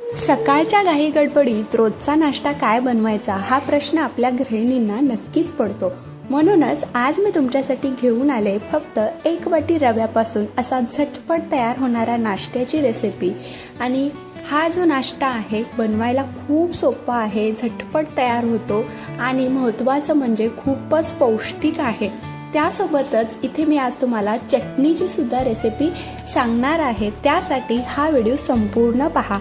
सकाळच्या घाई गडबडीत रोजचा नाश्ता काय बनवायचा हा प्रश्न आपल्या गृहिणींना नक्कीच पडतो. म्हणूनच आज मी तुमच्यासाठी घेऊन आले फक्त 1 वाटी रव्यापासून असा झटपट तयार होणारा नाश्त्याची रेसिपी. आणि हा जो नाश्ता आहे बनवायला खूप सोपा आहे, झटपट तयार होतो आणि महत्त्वाचं म्हणजे खूपच पौष्टिक आहे. त्यासोबतच इथे मी आज तुम्हाला चटणीची सुद्धा रेसिपी सांगणार आहे, त्यासाठी हा व्हिडिओ संपूर्ण पहा.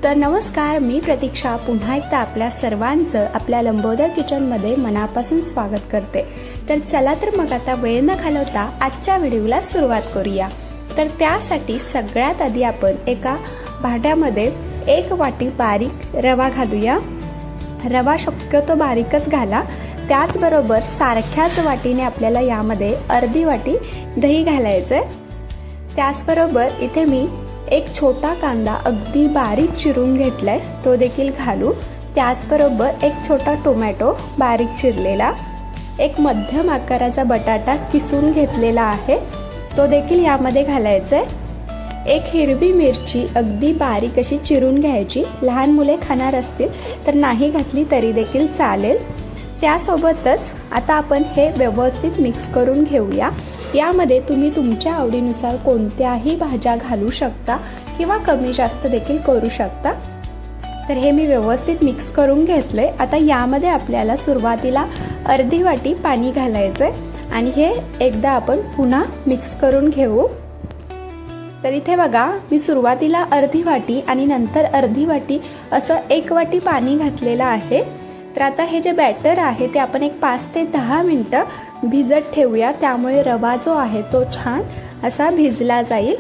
तर नमस्कार, मी प्रतीक्षा पुन्हा एकदा आपल्या सर्वांचं आपल्या लंबोदर किचनमध्ये मनापासून स्वागत करते. तर चला तर मग आता वेळ न घालवता आजच्या व्हिडिओला सुरुवात करूया. तर त्यासाठी सगळ्यात आधी आपण एका भांड्यामध्ये 1 वाटी बारीक रवा घालूया. रवा शक्यतो बारीकच घाला. त्याचबरोबर सारख्याच वाटीने आपल्याला यामध्ये अर्धी वाटी दही घालायचं आहे. त्याचबरोबर इथे मी एक छोटा कांदा अगदी बारीक चिरून घेतलाय, तो देखील घालू. त्याचबरोबर एक छोटा टोमॅटो बारीक चिरलेला, एक मध्यम आकाराचा बटाटा किसून घेतलेला आहे, तो देखील यामध्ये घालायचा आहे. एक हिरवी मिरची अगदी बारीक अशी चिरून घ्यायची. लहान मुले खाणार असतील तर नाही घातली तरी देखील चालेल. त्यासोबतच आता आपण हे व्यवस्थित मिक्स करून घेऊया. यामध्ये तुम्ही तुमच्या आवडीनुसार कोणत्याही भाज्या घालू शकता किंवा कमी जास्त देखील करू शकता. तर हे मी व्यवस्थित मिक्स करून घेतलंय. आता यामध्ये आपल्याला सुरुवातीला अर्धी वाटी पाणी घालायचंय आणि हे एकदा आपण पुन्हा मिक्स करून घेऊ. तर इथे बघा, मी सुरुवातीला अर्धी वाटी आणि नंतर अर्धी वाटी असं 1 वाटी पाणी घातलेलं आहे. तर आता हे जे बॅटर आहे ते आपण एक 5 ते 10 मिनिटं भिजत ठेवूया, त्यामुळे रवा जो आहे तो छान असा भिजला जाईल.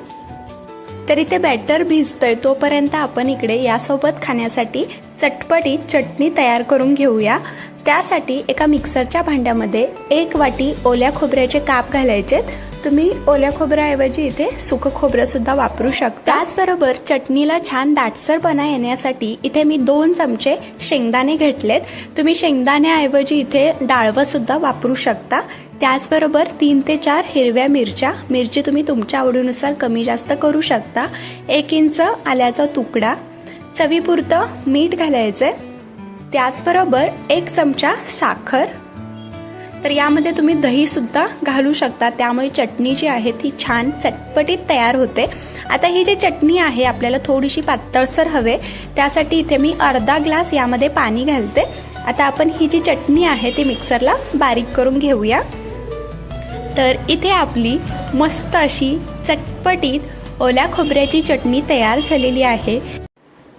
तर इथे बॅटर भिजतोय तोपर्यंत आपण इकडे यासोबत खाण्यासाठी चटपटीत चटणी तयार करून घेऊया. त्यासाठी एका मिक्सरच्या भांड्यामध्ये 1 वाटी ओल्या खोबऱ्याचे काप घालायचे. तुम्ही ओल्या खोबऱ्याऐवजी इथे सुकं खोबरं सुद्धा वापरू शकता. त्याचबरोबर चटणीला छान दाटसरपणा येण्यासाठी इथे मी 2 चमचे शेंगदाणे घेतलेत. तुम्ही शेंगदाण्याऐवजी इथे डाळवं सुद्धा वापरू शकता. त्याचबरोबर 3 ते 4 हिरव्या मिरची तुम्ही तुमच्या आवडीनुसार कमी जास्त करू शकता. 1 इंच आल्याचा तुकडा, चवीपुरतं मीठ घालायचंय. त्याचबरोबर 1 चमचा साखर. तर यामध्ये तुम्ही दही सुद्धा घालू शकता, त्यामुळे चटणी जी आहे ती छान चटपटीत तयार होते. आता ही जी चटणी आहे आपल्याला थोडीशी पातळसर हवे, त्यासाठी इथे मी अर्धा ग्लास यामध्ये पाणी घालते. आता आपण ही जी चटणी आहे ती मिक्सरला बारीक करून घेऊया. तर इथे आपली मस्त अशी चटपटीत ओल्या खोबऱ्याची चटणी तयार झालेली आहे.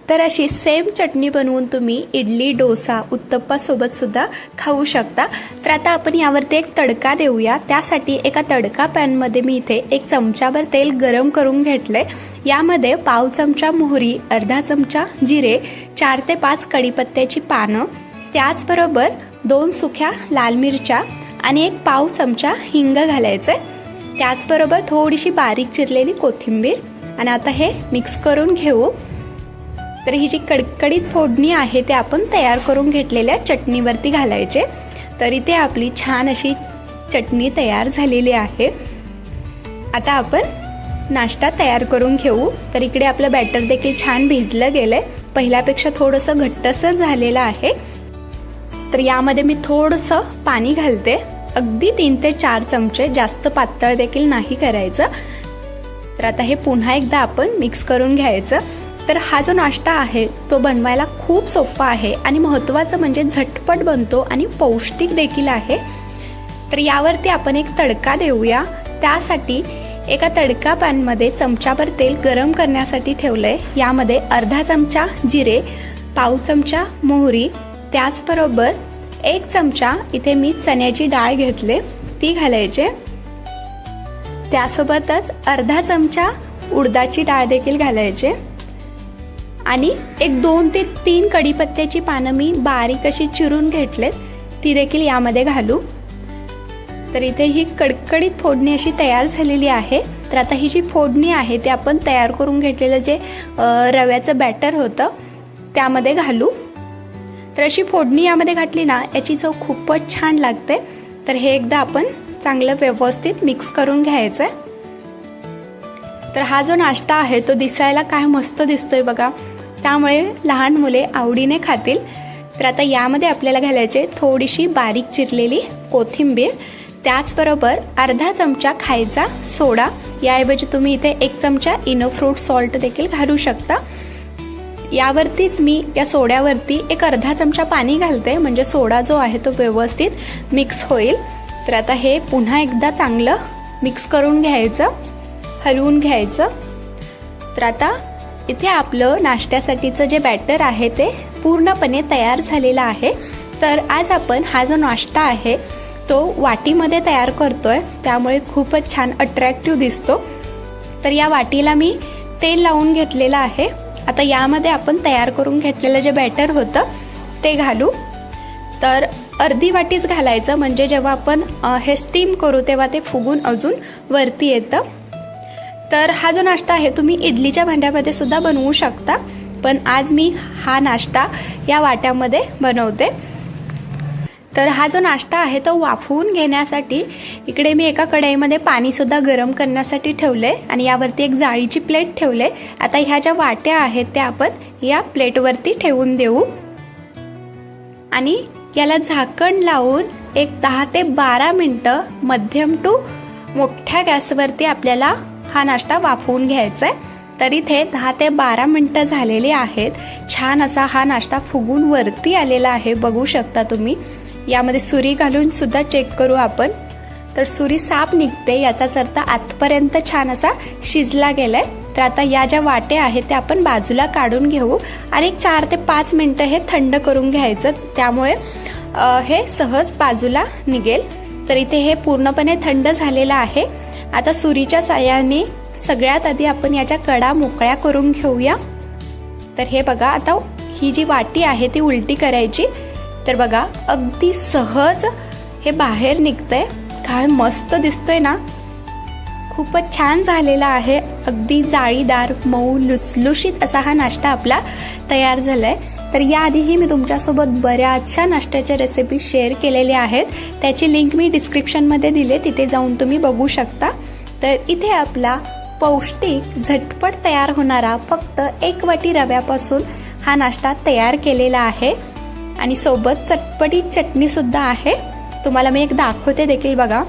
तर अशी सेम चटणी बनवून तुम्ही इडली, डोसा, उत्तप्पा सोबत सुद्धा खाऊ शकता. तर आता आपण यावरती एक तडका देऊया. त्यासाठी एका तडका पॅनमध्ये मी इथे 1 चमचाभर तेल गरम करून घेतलंय. यामध्ये पाव चमचा मोहरी, अर्धा चमचा जिरे, 4 ते 5 कढीपत्त्याची पानं, त्याचबरोबर 2 सुक्या लाल मिरच्या आणि 1 पाव चमचा हिंग घालायचंय. त्याचबरोबर थोडीशी बारीक चिरलेली कोथिंबीर. आणि आता हे मिक्स करून घेऊ. तर ही जी कडकडीत फोडणी आहे ते आपण तयार करून घेतलेल्या चटणीवरती घालायचे. तर इथे आपली छान अशी चटणी तयार झालेली आहे. आता आपण नाश्ता तयार करून घेऊ. तर इकडे आपलं बॅटर देखील छान भिजलं गेलंय, पहिल्यापेक्षा थोडंसं घट्टसर झालेलं आहे. तर यामध्ये मी थोडंसं पाणी घालते, अगदी 3 ते 4 चमचे, जास्त पातळ देखील नाही करायचं. तर आता हे पुन्हा एकदा आपण मिक्स करून घ्यायचं. तर हा जो नाश्ता आहे तो बनवायला खूप सोपा आहे आणि महत्त्वाचं म्हणजे झटपट बनतो आणि पौष्टिक देखील आहे. तर यावरती आपण एक तडका देऊया. त्यासाठी एका तडका पॅनमध्ये चमचाभर तेल गरम करण्यासाठी ठेवलंय. यामध्ये अर्धा चमचा जिरे, पाव चमचा मोहरी, त्याचबरोबर 1 चमचा इथे मी चण्याची डाळ घेतले, ती घालायचे. त्यासोबतच अर्धा चमचा उडदाची डाळ देखील घालायचे आणि एक 2 ते 3 कढीपत्त्याची पानं मी बारीक अशी चिरून घेतलेत, ती देखील यामध्ये घालू. तर इथे ही कडकडीत फोडणी अशी तयार झालेली आहे. तर आता ही जी फोडणी आहे ते आपण तयार करून घेतलेलं जे रव्याचं बॅटर होतं त्यामध्ये घालू. तर अशी फोडणी यामध्ये घातली ना, याची चव खूपच छान लागते. तर हे एकदा आपण चांगलं व्यवस्थित मिक्स करून घ्यायचं. तर हा जो नाश्ता आहे तो दिसायला काय मस्त दिसतोय बघा. त्यामुळे लहान मुले आवडीने खातील. तर आता यामध्ये आपल्याला घालायचे थोडीशी बारीक चिरलेली कोथिंबीर, त्याचबरोबर अर्धा चमचा खायचा सोडा. याऐवजी तुम्ही इथे 1 चमचा इनो फ्रूट सॉल्ट देखील घालू शकता. यावरतीच मी या सोड्यावरती एक अर्धा चमचा पाणी घालते, म्हणजे सोडा जो आहे तो व्यवस्थित मिक्स होईल. तर आता हे पुन्हा एकदा चांगलं मिक्स करून घ्यायचं, हलवून घ्यायचं. तर आता इथे आपलं नाश्त्यासाठीचं जे बॅटर आहे ते पूर्णपणे तयार झालेलं आहे. तर आज आपण हा जो नाश्ता आहे तो वाटीमध्ये तयार करतोय, त्यामुळे खूपच छान अट्रॅक्टिव्ह दिसतो. तर या वाटीला मी तेल लावून घेतलेलं आहे. आता यामध्ये आपण तयार करून घेतलेलं जे बॅटर होतं ते घालू. तर अर्धी वाटीच घालायचं, म्हणजे जेव्हा आपण हे स्टीम करू तेव्हा ते फुगून अजून वरती येतं. तर हा जो नाश्ता आहे तुम्ही इडलीच्या भांड्यामध्ये सुद्धा बनवू शकता, पण आज मी हा नाश्ता या वाट्यामध्ये बनवते. तर हा जो नाश्ता आहे तो वाफवून घेण्यासाठी इकडे मी एका कढईमध्ये पाणी सुद्धा गरम करण्यासाठी ठेवले आणि यावरती एक जाळीची प्लेट ठेवले. आता ह्या ज्या वाट्या आहेत त्या आपण या प्लेटवरती ठेवून देऊ आणि याला झाकण लावून एक 10 ते 12 मिनिटं मध्यम टू मोठ्या गॅसवरती आपल्याला हा नाश्ता वाफवून घ्यायचा आहे. तर इथे 10 ते 12 मिनिटं झालेली आहेत. छान असा हा नाश्ता फुगून वरती आलेला आहे, बघू शकता तुम्ही. यामध्ये सुरी घालून सुद्धा चेक करू आपण. तर सुरी साफ निघते, याचाच अर्थ आतपर्यंत छान असा शिजला गेलाय. तर आता या ज्या वाट्या आहेत त्या आपण बाजूला काढून घेऊ आणि 4 ते 5 मिनिटं हे थंड करून घ्यायचं, त्यामुळे हे सहज बाजूला निघेल. तर इथे हे पूर्णपणे थंड झालेलं आहे. आता सुरीच्या साहाय्याने सगळ्यात आधी आपण याच्या कडा मोकळ्या करून घेऊया. तर हे बघा, आता ही जी वाटी आहे ती उलटी करायची. तर बघा, अगदी सहज हे बाहेर निघतंय. काय मस्त दिसतोय ना, खूपच छान झालेला आहे. अगदी जाळीदार, मऊ, लुसलुशीत असा हा नाश्ता आपला तयार झालाय. तर याआधीही मी तुमच्यासोबत बऱ्याचशा नाश्त्याच्या रेसिपी शेअर केलेल्या आहेत, त्याची लिंक मी डिस्क्रिप्शनमध्ये दिले, तिथे जाऊन तुम्ही बघू शकता. तर इथे आपला पौष्टिक झटपट तयार होणारा फक्त 1 वाटी रव्यापासून हा नाश्ता तयार केलेला आहे आणि सोबत चटपटीत चटणी सुद्धा आहे. तुम्हाला मी एक दाखवते देखील, बघा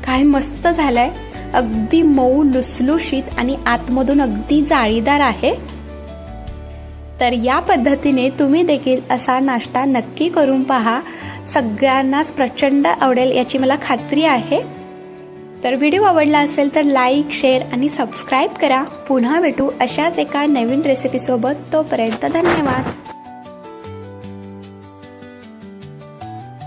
काय मस्त झालाय. अगदी मऊ, लुसलुशीत आणि आतमधून अगदी जाळीदार आहे. तर या पद्धतीने तुम्ही देखील असा नाश्ता नक्की करून पहा. सगळ्यांनाच प्रचंड आवडेल याची मला खात्री आहे. तर व्हिडिओ आवडला असेल तर लाईक, शेअर आणि सबस्क्राईब करा. पुन्हा भेटू अशाच एका नवीन रेसिपीसोबत. तोपर्यंत धन्यवाद.